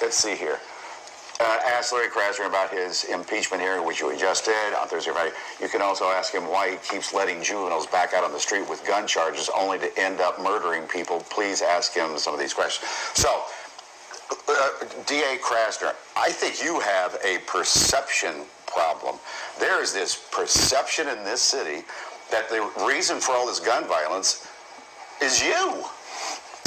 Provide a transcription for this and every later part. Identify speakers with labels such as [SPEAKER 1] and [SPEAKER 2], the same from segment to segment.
[SPEAKER 1] let's see here. Ask Larry Krasner about his impeachment hearing, which we just did on Thursday, Friday. You can also ask him why he keeps letting juveniles back out on the street with gun charges only to end up murdering people. Please ask him some of these questions. So, D.A. Krasner, I think you have a perception problem. There is this perception in this city that the reason for all this gun violence is you.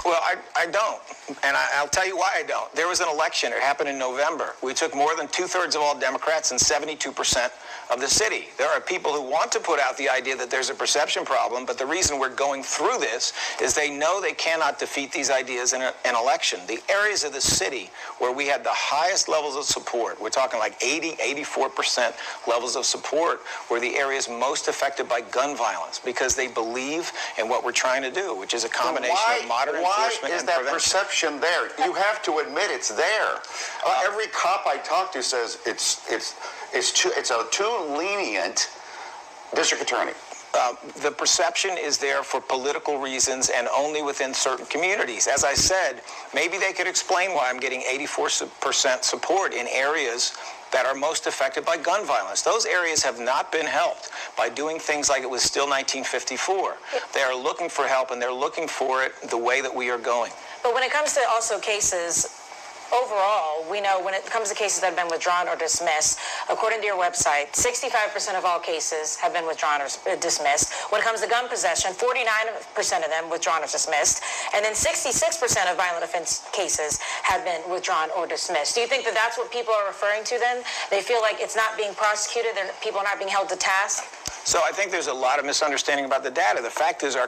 [SPEAKER 2] Well, I don't, and I'll tell you why I don't. There was an election. It happened in November. We took more than 2/3 of all Democrats and 72% of the city. There are people who want to put out the idea that there's a perception problem, but the reason we're going through this is they know they cannot defeat these ideas in an election. The areas of the city where we had the highest levels of support, we're talking like 80, 84% levels of support, were the areas most affected by gun violence because they believe in what we're trying to do, which is a combination of modern enforcement and prevention.
[SPEAKER 1] Why is that perception there? You have to admit it's there. Every cop I talk to says it's a too lenient district attorney.
[SPEAKER 2] The perception is there for political reasons and only within certain communities. As I said, maybe they could explain why I'm getting 84% support in areas that are most affected by gun violence. Those areas have not been helped by doing things like it was still 1954. They are looking for help, and they're looking for it the way that we are going.
[SPEAKER 3] But when it comes to also cases, overall, we know when it comes to cases that have been withdrawn or dismissed, according to your website, 65% of all cases have been withdrawn or dismissed. When it comes to gun possession, 49% of them withdrawn or dismissed. And then 66% of violent offense cases have been withdrawn or dismissed. Do you think that that's what people are referring to then? They feel like it's not being prosecuted, people are not being held to task?
[SPEAKER 2] So I think there's a lot of misunderstanding about the data. The fact is our